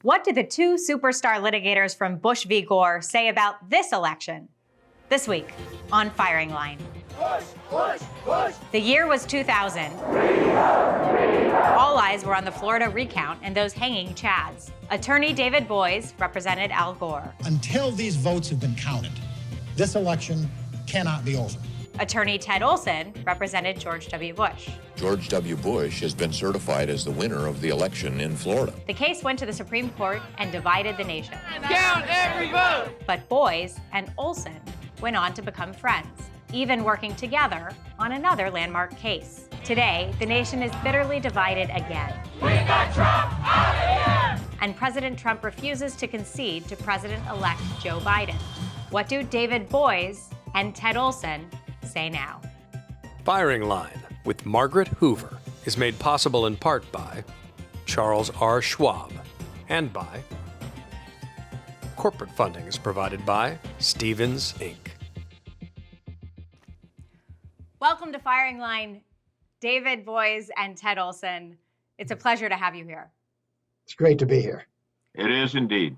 What did the two superstar litigators from Bush v. Gore say about this election? This week on Firing Line. Bush, Bush, Bush. The year was 2000. All eyes were on the Florida recount and those hanging chads. Attorney David Boies represented Al Gore. Until these votes have been counted, this election cannot be over. Attorney Ted Olson represented George W. Bush. George W. Bush has been certified as the winner of the election in Florida. The case went to the Supreme Court and divided the nation. Count every vote. But Boies and Olson went on to become friends, even working together on another landmark case. Today, the nation is bitterly divided again. We got Trump out of here. And President Trump refuses to concede to President-elect Joe Biden. What do David Boies and Ted Olson say now? Firing Line with Margaret Hoover is made possible in part by Charles R. Schwab and by corporate funding is provided by Stevens, Inc. Welcome to Firing Line, David Boies and Ted Olson. It's a pleasure to have you here. It's great to be here. It is indeed.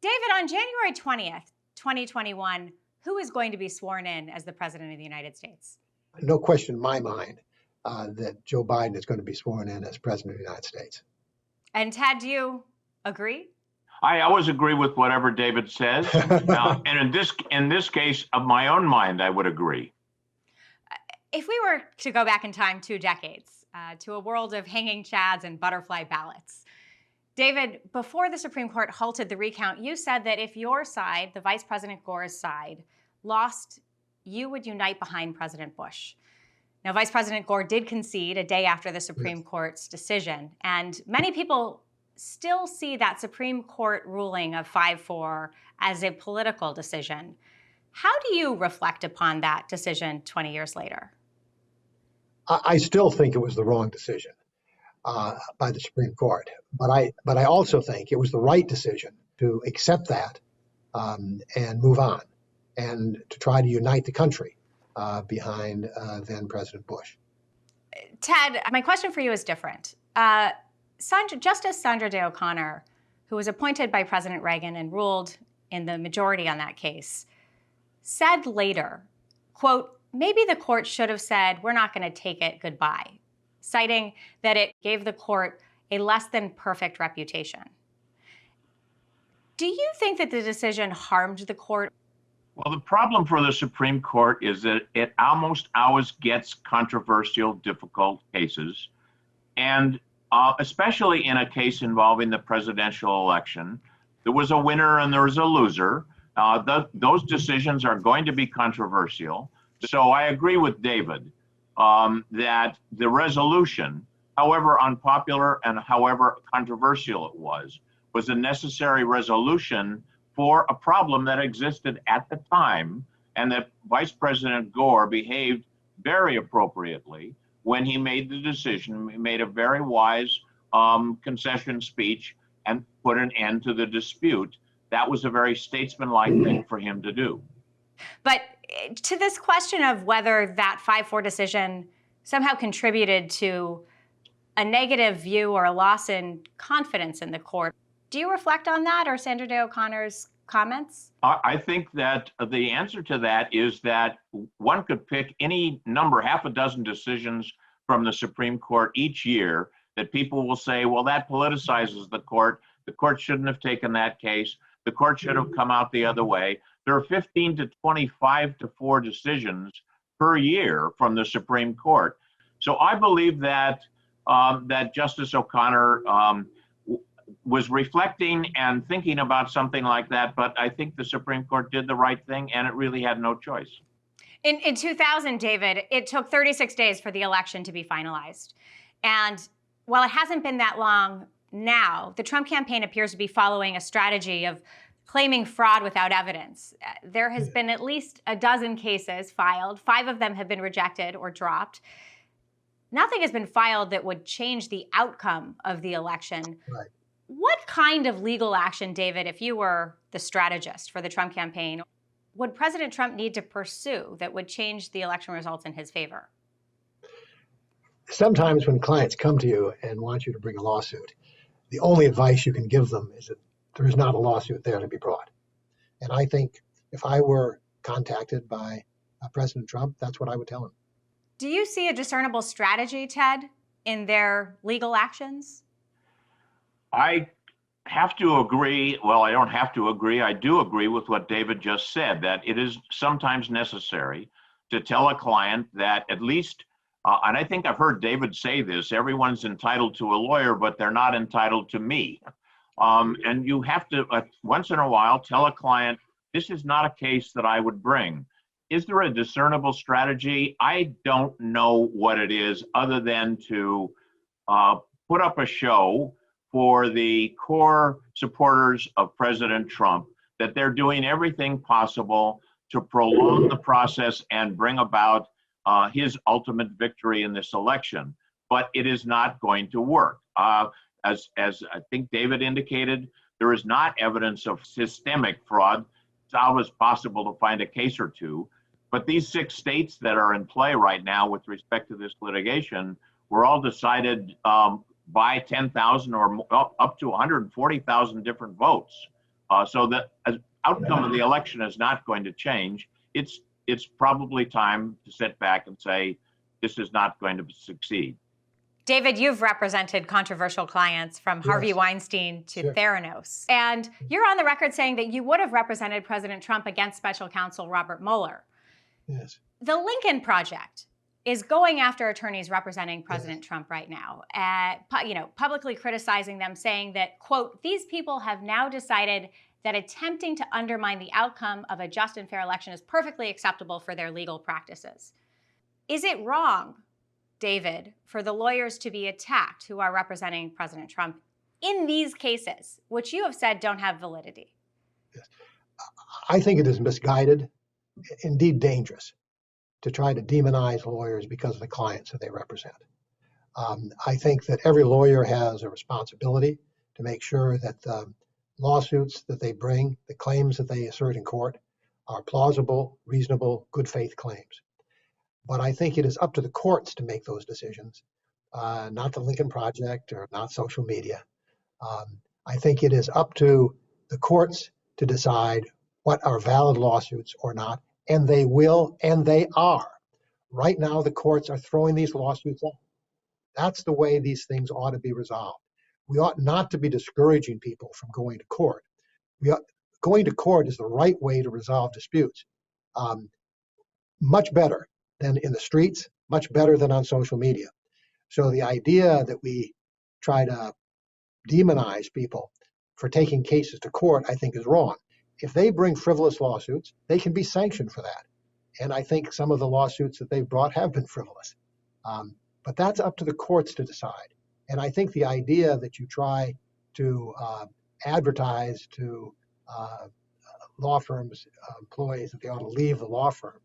David, on January 20th, 2021, who is going to be sworn in as the President of the United States? No question in my mind that Joe Biden is going to be sworn in as President of the United States. And Ted, do you agree? I always agree with whatever David says. And in this case, of my own mind, I would agree. If we were to go back in time 2 decades to a world of hanging chads and butterfly ballots, David, before the Supreme Court halted the recount, you said that if your side, the Vice President Gore's side, lost, you would unite behind President Bush. Now, Vice President Gore did concede a day after the Supreme Court's decision, and many people still see that Supreme Court ruling of 5-4 as a political decision. How do you reflect upon that decision 20 years later? I still think it was the wrong decision by the Supreme Court, but I also think it was the right decision to accept that and move on and to try to unite the country behind then President Bush. Ted, my question for you is different. Justice Sandra Day O'Connor, who was appointed by President Reagan and ruled in the majority on that case, said later, quote, maybe the court should have said, we're not going to take it, goodbye, citing that it gave the court a less than perfect reputation. Do you think that the decision harmed the court? Well, the problem for the Supreme Court is that it almost always gets controversial, difficult cases. And especially in a case involving the presidential election, there was a winner and there was a loser. Those decisions are going to be controversial. So I agree with David that the resolution, however unpopular and however controversial it was a necessary resolution for a problem that existed at the time, and that Vice President Gore behaved very appropriately when he made the decision. He made a very wise concession speech and put an end to the dispute. That was a very statesmanlike thing for him to do. But to this question of whether that 5-4 decision somehow contributed to a negative view or a loss in confidence in the court, do you reflect on that or Sandra Day O'Connor's comments? I think that the answer to that is that one could pick any number, half a dozen decisions from the Supreme Court each year that people will say, well, that politicizes the court. The court shouldn't have taken that case. The court should have come out the other way. There are 15 to 25-4 decisions per year from the Supreme Court. So I believe that that Justice O'Connor was reflecting and thinking about something like that, but I think the Supreme Court did the right thing and it really had no choice. In 2000, David, it took 36 days for the election to be finalized. And while it hasn't been that long now, the Trump campaign appears to be following a strategy of claiming fraud without evidence. There has been at least a dozen cases filed. 5 of them have been rejected or dropped. Nothing has been filed that would change the outcome of the election. Right. What kind of legal action, David, if you were the strategist for the Trump campaign, would President Trump need to pursue that would change the election results in his favor? Sometimes when clients come to you and want you to bring a lawsuit, the only advice you can give them is that there is not a lawsuit there to be brought. And I think if I were contacted by President Trump, that's what I would tell him. Do you see a discernible strategy, Ted, in their legal actions? I have to agree. Well, I don't have to agree. I do agree with what David just said, that it is sometimes necessary to tell a client that at least, and I think I've heard David say this, everyone's entitled to a lawyer, but they're not entitled to me. And you have to, once in a while, tell a client, this is not a case that I would bring. Is there a discernible strategy? I don't know what it is, other than to put up a show for the core supporters of President Trump that they're doing everything possible to prolong the process and bring about his ultimate victory in this election. But it is not going to work. As I think David indicated, there is not evidence of systemic fraud. It's always possible to find a case or two. But these 6 states that are in play right now with respect to this litigation were all decided by 10,000 or up to 140,000 different votes. So the outcome of the election is not going to change. It's probably time to sit back and say, this is not going to succeed. David, you've represented controversial clients from Harvey Weinstein to Theranos. And you're on the record saying that you would have represented President Trump against special counsel Robert Mueller. Yes. The Lincoln Project is going after attorneys representing President Trump right now, publicly criticizing them, saying that, quote, these people have now decided that attempting to undermine the outcome of a just and fair election is perfectly acceptable for their legal practices. Is it wrong, David, for the lawyers to be attacked who are representing President Trump in these cases, which you have said don't have validity? Yes. I think it is misguided, indeed dangerous, to try to demonize lawyers because of the clients that they represent. I think that every lawyer has a responsibility to make sure that the lawsuits that they bring, the claims that they assert in court, are plausible, reasonable, good faith claims. But I think it is up to the courts to make those decisions, not the Lincoln Project or not social media. I think it is up to the courts to decide what are valid lawsuits or not, and they will, and they are. Right now, the courts are throwing these lawsuits out. That's the way these things ought to be resolved. We ought not to be discouraging people from going to court. Going to court is the right way to resolve disputes. Much better than in the streets, much better than on social media. So the idea that we try to demonize people for taking cases to court, I think, is wrong. If they bring frivolous lawsuits, they can be sanctioned for that. And I think some of the lawsuits that they've brought have been frivolous. But that's up to the courts to decide. And I think the idea that you try to advertise to law firms, employees, that they ought to leave the law firm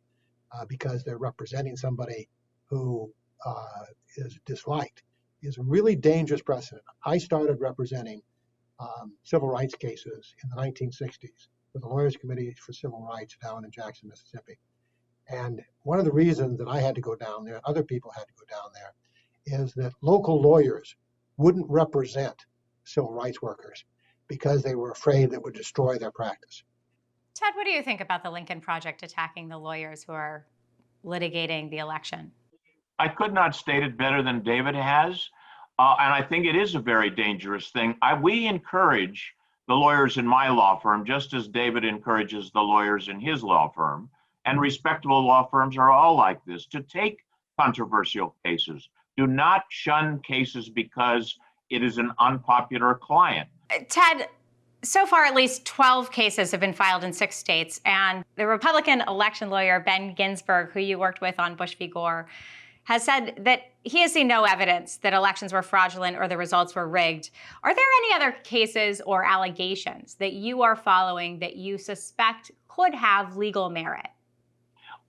because they're representing somebody who is disliked is a really dangerous precedent. I started representing civil rights cases in the 1960s with the Lawyers Committee for Civil Rights down in Jackson, Mississippi. And one of the reasons that I had to go down there, other people had to go down there, is that local lawyers wouldn't represent civil rights workers because they were afraid that would destroy their practice. Ted, what do you think about the Lincoln Project attacking the lawyers who are litigating the election? I could not state it better than David has. And I think it is a very dangerous thing. We encourage the lawyers in my law firm, just as David encourages the lawyers in his law firm, and respectable law firms are all like this, to take controversial cases. Do not shun cases because it is an unpopular client. Ted, so far at least 12 cases have been filed in 6 states, and the Republican election lawyer Ben Ginsburg, who you worked with on Bush v. Gore, has said that he has seen no evidence that elections were fraudulent or the results were rigged. Are there any other cases or allegations that you are following that you suspect could have legal merit?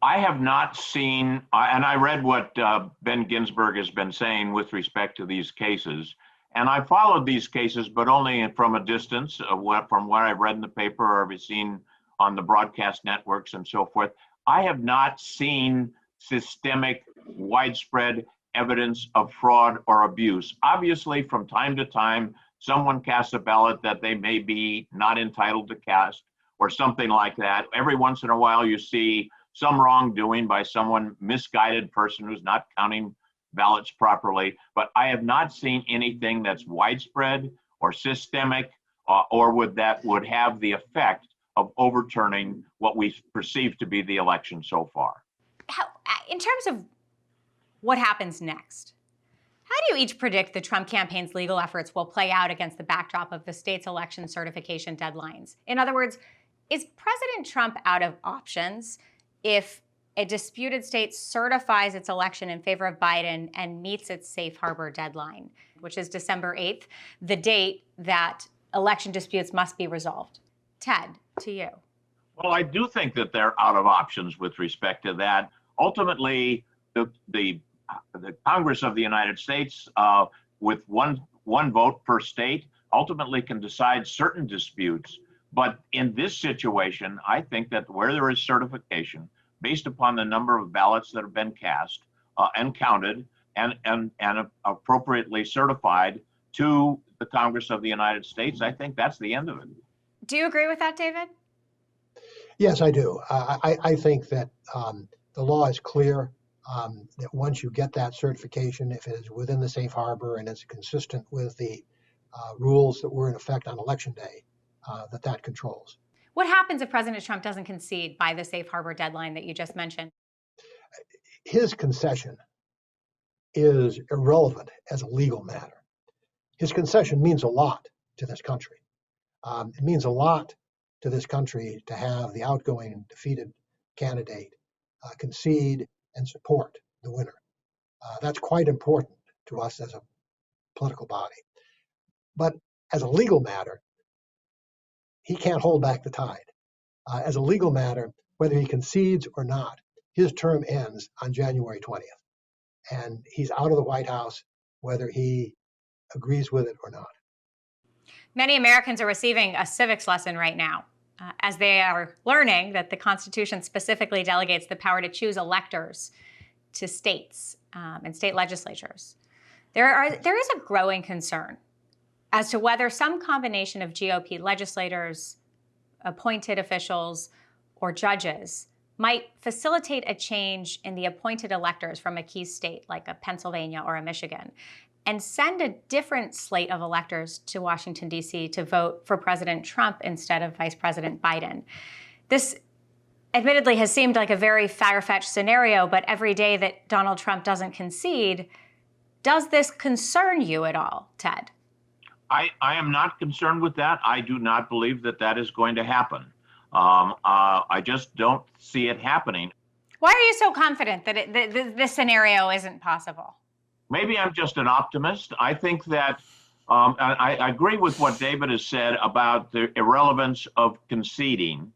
I have not seen, and I read what Ben Ginsburg has been saying with respect to these cases, and I followed these cases, but only from a distance, from what I've read in the paper or I've seen on the broadcast networks and so forth. I have not seen systemic, widespread evidence of fraud or abuse. Obviously, from time to time, someone casts a ballot that they may be not entitled to cast or something like that. Every once in a while you see some wrongdoing by someone, misguided person who's not counting ballots properly, but I have not seen anything that's widespread or systemic or that would have the effect of overturning what we perceive to be the election so far. In terms of what happens next, how do you each predict the Trump campaign's legal efforts will play out against the backdrop of the state's election certification deadlines? In other words, is President Trump out of options if a disputed state certifies its election in favor of Biden and meets its safe harbor deadline, which is December 8th, the date that election disputes must be resolved? Ted, to you. Well, I do think that they're out of options with respect to that. Ultimately, the Congress of the United States, with one vote per state, ultimately can decide certain disputes. But in this situation, I think that where there is certification, based upon the number of ballots that have been cast and counted and appropriately certified to the Congress of the United States, I think that's the end of it. Do you agree with that, David? Yes, I do. I think that the law is clear that once you get that certification, if it is within the safe harbor and is consistent with the rules that were in effect on Election Day, that controls. What happens if President Trump doesn't concede by the safe harbor deadline that you just mentioned? His concession is irrelevant as a legal matter. His concession means a lot to this country. It means a lot to this country to have the outgoing defeated candidate concede and support the winner. That's quite important to us as a political body. But as a legal matter, he can't hold back the tide. As a legal matter, whether he concedes or not, his term ends on January 20th. And he's out of the White House, whether he agrees with it or not. Many Americans are receiving a civics lesson right now, as they are learning that the Constitution specifically delegates the power to choose electors to states and state legislatures. There is a growing concern as to whether some combination of GOP legislators, appointed officials, or judges might facilitate a change in the appointed electors from a key state like a Pennsylvania or a Michigan, and send a different slate of electors to Washington, D.C. to vote for President Trump instead of Vice President Biden. This admittedly has seemed like a very far-fetched scenario, but every day that Donald Trump doesn't concede, does this concern you at all, Ted? I am not concerned with that. I do not believe that that is going to happen. I just don't see it happening. Why are you so confident that this scenario isn't possible? Maybe I'm just an optimist. I think that I agree with what David has said about the irrelevance of conceding,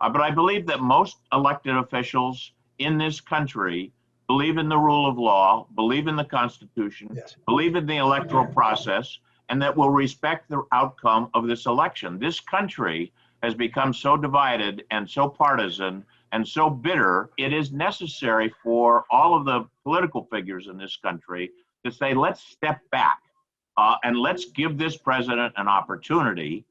but I believe that most elected officials in this country believe in the rule of law, believe in the Constitution, Yes. believe in the electoral process, and that will respect the outcome of this election. This country has become so divided and so partisan and so bitter, it is necessary for all of the political figures in this country to say, let's step back and let's give this president an opportunity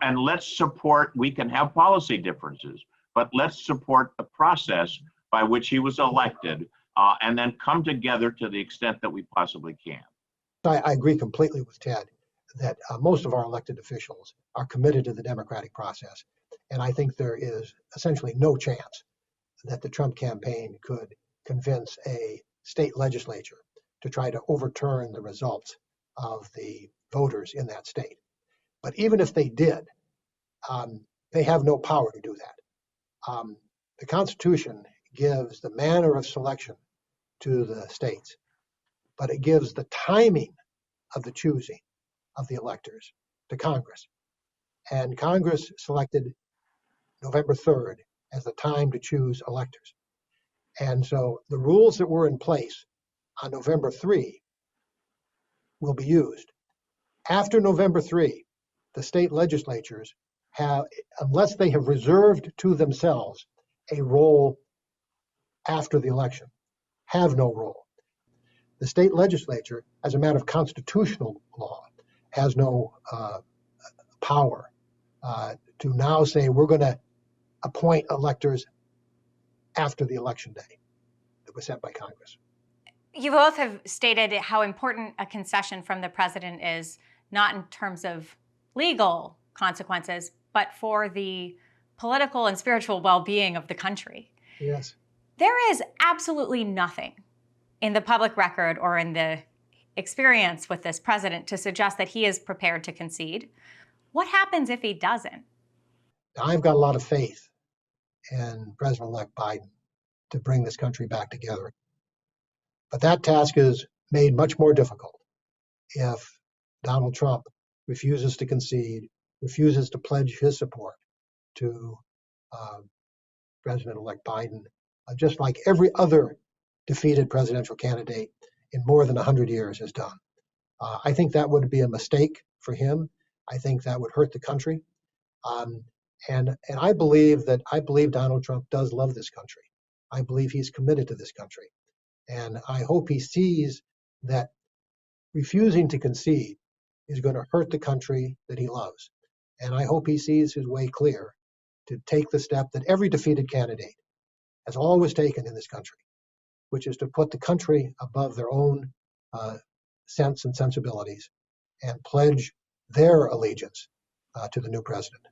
and let's support, we can have policy differences, but let's support the process by which he was elected and then come together to the extent that we possibly can. I agree completely with Ted that most of our elected officials are committed to the democratic process. And I think there is essentially no chance that the Trump campaign could convince a state legislature to try to overturn the results of the voters in that state. But even if they did, they have no power to do that. The Constitution gives the manner of selection to the states, but it gives the timing of the choosing of the electors to Congress. And Congress selected November 3rd as the time to choose electors. And so the rules that were in place on November 3 will be used. After November 3, the state legislatures have, unless they have reserved to themselves a role after the election, have no role. The state legislature, as a matter of constitutional law, has no power to now say we're going to appoint electors after the election day that was set by Congress. You both have stated how important a concession from the president is, not in terms of legal consequences, but for the political and spiritual well-being of the country. Yes. There is absolutely nothing in the public record or in the experience with this president to suggest that he is prepared to concede. What happens if he doesn't? I've got a lot of faith in President-elect Biden to bring this country back together. But that task is made much more difficult if Donald Trump refuses to concede, refuses to pledge his support to President-elect Biden, just like every other defeated presidential candidate in more than 100 years has done. I think that would be a mistake for him. I think that would hurt the country. And I believe Donald Trump does love this country. I believe he's committed to this country. And I hope he sees that refusing to concede is going to hurt the country that he loves. And I hope he sees his way clear to take the step that every defeated candidate has always taken in this country, which is to put the country above their own sense and sensibilities and pledge their allegiance to the new president.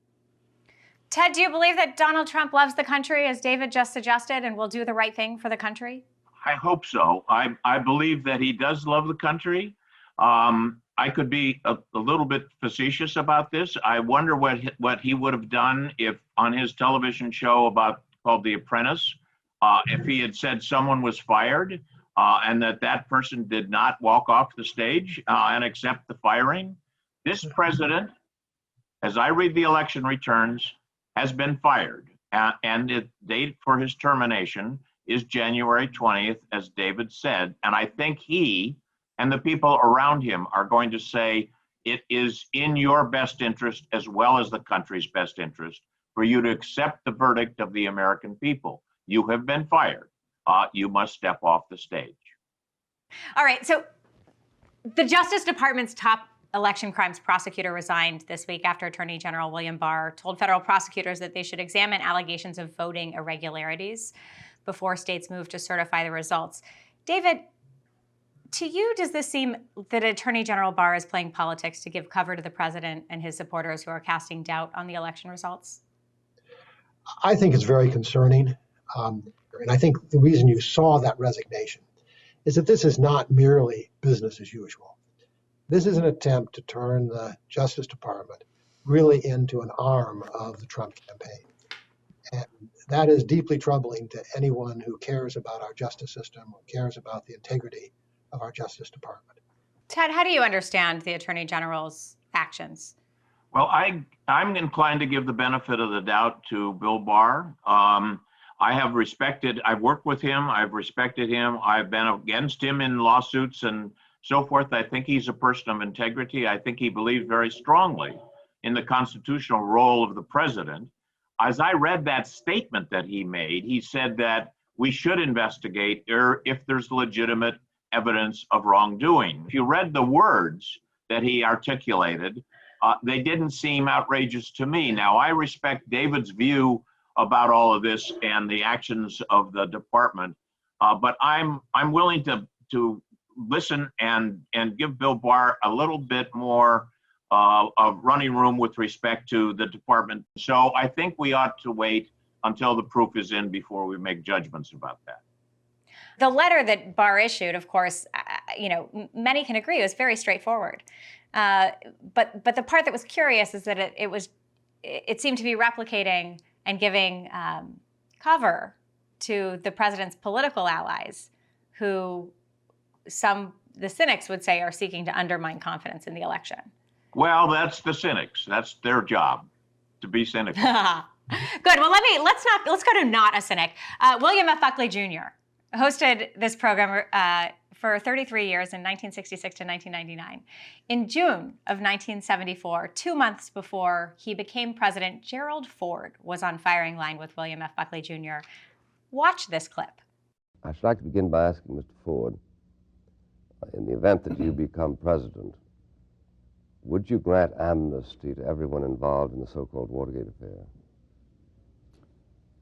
Ted, do you believe that Donald Trump loves the country, as David just suggested, and will do the right thing for the country? I hope so. I believe that he does love the country. I could be a little bit facetious about this. I wonder what he would have done if on his television show called The Apprentice, if he had said someone was fired and that person did not walk off the stage and accept the firing. This president, as I read the election returns, has been fired. And the date for his termination is January 20th, as David said. And I think he and the people around him are going to say, it is in your best interest as well as the country's best interest for you to accept the verdict of the American people. You have been fired. You must step off the stage. All right, so the Justice Department's top election crimes prosecutor resigned this week after Attorney General William Barr told federal prosecutors that they should examine allegations of voting irregularities before states move to certify the results. David, to you, does this seem that Attorney General Barr is playing politics to give cover to the president and his supporters who are casting doubt on the election results? I think it's very concerning. And I think the reason you saw that resignation is that this is not merely business as usual. This is an attempt to turn the Justice Department really into an arm of the Trump campaign. And that is deeply troubling to anyone who cares about our justice system, who cares about the integrity of our Justice Department. Ted, how do you understand the Attorney General's actions? Well, I'm inclined to give the benefit of the doubt to Bill Barr. I've worked with him, I've respected him, I've been against him in lawsuits and so forth. I think he's a person of integrity. I think he believes very strongly in the constitutional role of the president. As I read that statement that he made, he said that we should investigate if there's legitimate evidence of wrongdoing. If you read the words that he articulated, they didn't seem outrageous to me. Now, I respect David's view about all of this and the actions of the department, but I'm willing to listen and give Bill Barr a little bit more of running room with respect to the department. So I think we ought to wait until the proof is in before we make judgments about that. The letter that Barr issued, of course, many can agree, was very straightforward. But the part that was curious is that it seemed to be replicating and giving cover to the president's political allies, who the cynics would say are seeking to undermine confidence in the election. Well, that's the cynics. That's their job, to be cynical. Good. Well, let's go to not a cynic. William F. Buckley Jr. hosted this program for 33 years in 1966 to 1999. In June of 1974, 2 months before he became president, Gerald Ford was on firing line with William F. Buckley Jr. Watch this clip. I should like to begin by asking Mr. Ford, in the event that you become president, would you grant amnesty to everyone involved in the so-called Watergate affair?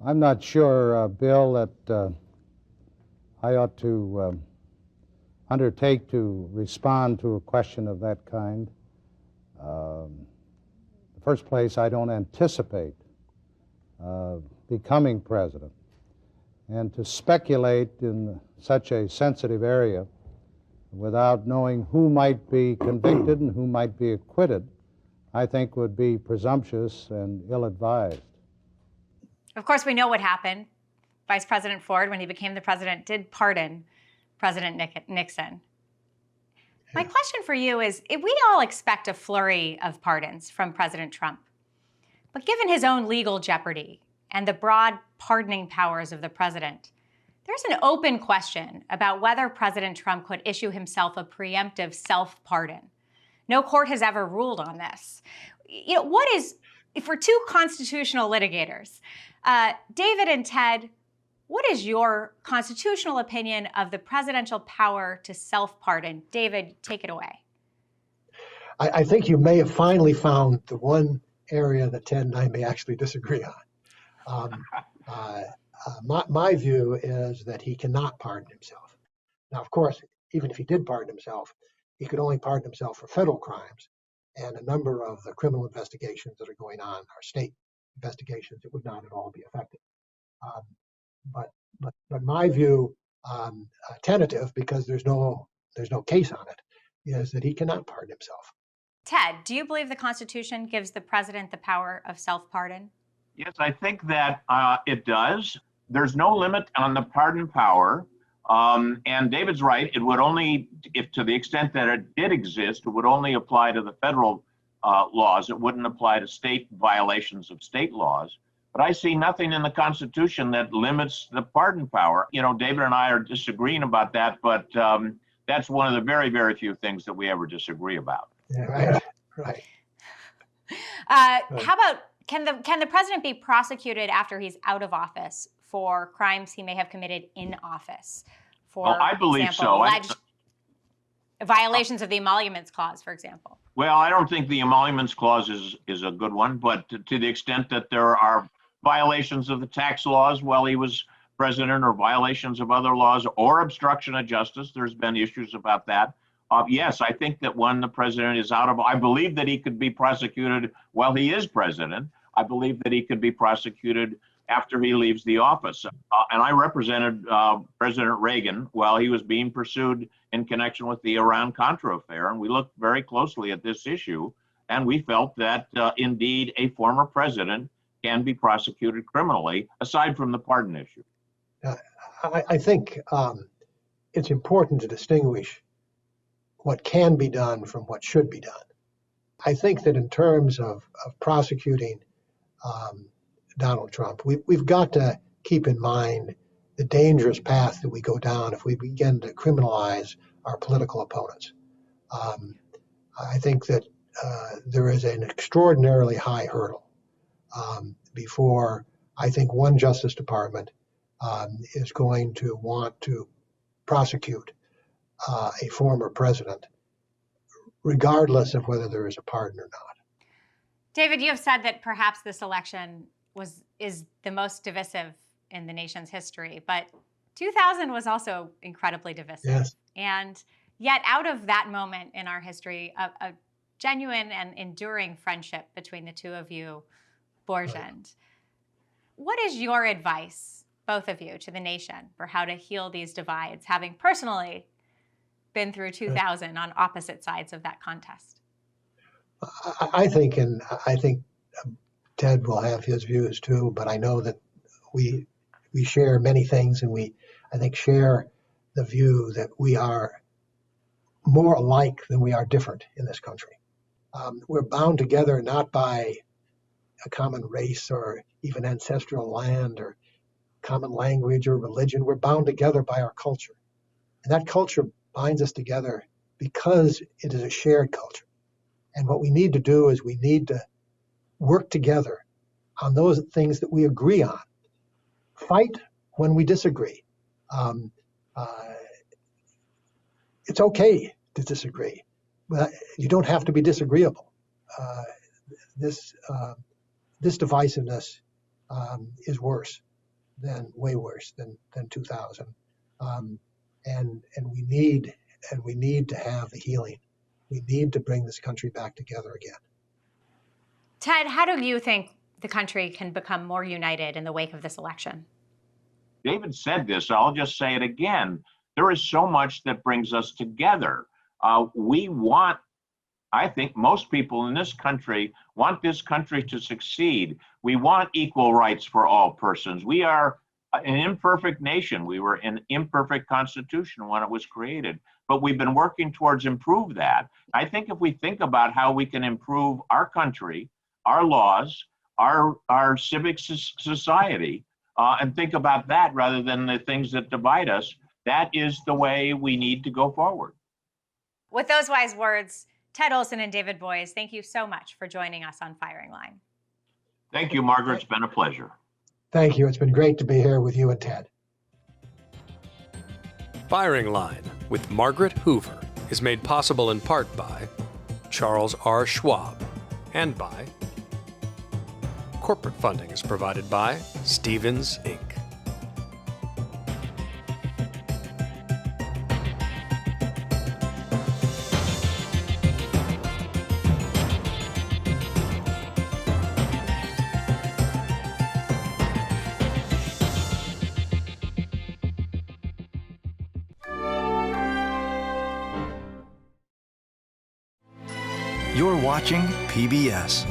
I'm not sure, Bill, that I ought to undertake to respond to a question of that kind. In the first place, I don't anticipate becoming president. And to speculate in such a sensitive area without knowing who might be convicted and who might be acquitted, I think would be presumptuous and ill-advised. Of course, we know what happened. Vice President Ford, when he became the president, did pardon President Nixon. My question for you is, if we all expect a flurry of pardons from President Trump, but given his own legal jeopardy and the broad pardoning powers of the president, there's an open question about whether President Trump could issue himself a preemptive self-pardon. No court has ever ruled on this. You know, what is, for two constitutional litigators, David and Ted, what is your constitutional opinion of the presidential power to self-pardon? David, take it away. I think you may have finally found the one area that Ted and I may actually disagree on. My view is that he cannot pardon himself. Now, of course, even if he did pardon himself, he could only pardon himself for federal crimes, and a number of the criminal investigations that are going on are state investigations that would not at all be affected. But my view, tentative, because there's no case on it, is that he cannot pardon himself. Ted, do you believe the Constitution gives the president the power of self-pardon? Yes, I think that it does. There's no limit on the pardon power. And David's right. It would only, if to the extent that it did exist, it would only apply to the federal laws. It wouldn't apply to state violations of state laws. But I see nothing in the Constitution that limits the pardon power. You know, David and I are disagreeing about that, but that's one of the very, very few things that we ever disagree about. Yeah, right. How about, can the president be prosecuted after he's out of office for crimes he may have committed in office? For I believe example, so. Violations of the Emoluments Clause, for example. Well, I don't think the Emoluments Clause is a good one, but to the extent that there are violations of the tax laws while he was president, or violations of other laws, or obstruction of justice, there's been issues about that. Yes, I think that when the president is out of, I believe that he could be prosecuted while he is president. I believe that he could be prosecuted after he leaves the office. And I represented President Reagan while he was being pursued in connection with the Iran-Contra affair. And we looked very closely at this issue. And we felt that indeed a former president can be prosecuted criminally, aside from the pardon issue. I think it's important to distinguish what can be done from what should be done. I think that in terms of prosecuting Donald Trump, we've got to keep in mind the dangerous path that we go down if we begin to criminalize our political opponents. I think that there is an extraordinarily high hurdle before I think one Justice Department is going to want to prosecute a former president, regardless of whether there is a pardon or not. David, you have said that perhaps this election is the most divisive in the nation's history, but 2000 was also incredibly divisive. Yes. And yet out of that moment in our history, a genuine and enduring friendship between the two of you bourgeoned. Right. What is your advice, both of you, to the nation for how to heal these divides, having personally been through 2000 on opposite sides of that contest? I think Ted will have his views too, but I know that we share many things, and I think share the view that we are more alike than we are different in this country. We're bound together not by a common race or even ancestral land or common language or religion. We're bound together by our culture. And that culture binds us together because it is a shared culture. And what we need to do is we need to work together on those things that we agree on. Fight when we disagree. It's okay to disagree. Well, you don't have to be disagreeable. This divisiveness is worse way worse than 2000, and we need to have the healing. We need to bring this country back together again. Ted, how do you think the country can become more united in the wake of this election? David said this, I'll just say it again. There is so much that brings us together. I think most people in this country want this country to succeed. We want equal rights for all persons. We are an imperfect nation. We were an imperfect constitution when it was created, but we've been working towards improve that. I think if we think about how we can improve our country, our laws, our civic society, and think about that rather than the things that divide us, that is the way we need to go forward. With those wise words, Ted Olson and David Boies, thank you so much for joining us on Firing Line. Thank you, Margaret. It's been a pleasure. Thank you. It's been great to be here with you and Ted. Firing Line with Margaret Hoover is made possible in part by Charles R. Schwab and by corporate funding is provided by Stevens, Inc. You're watching PBS.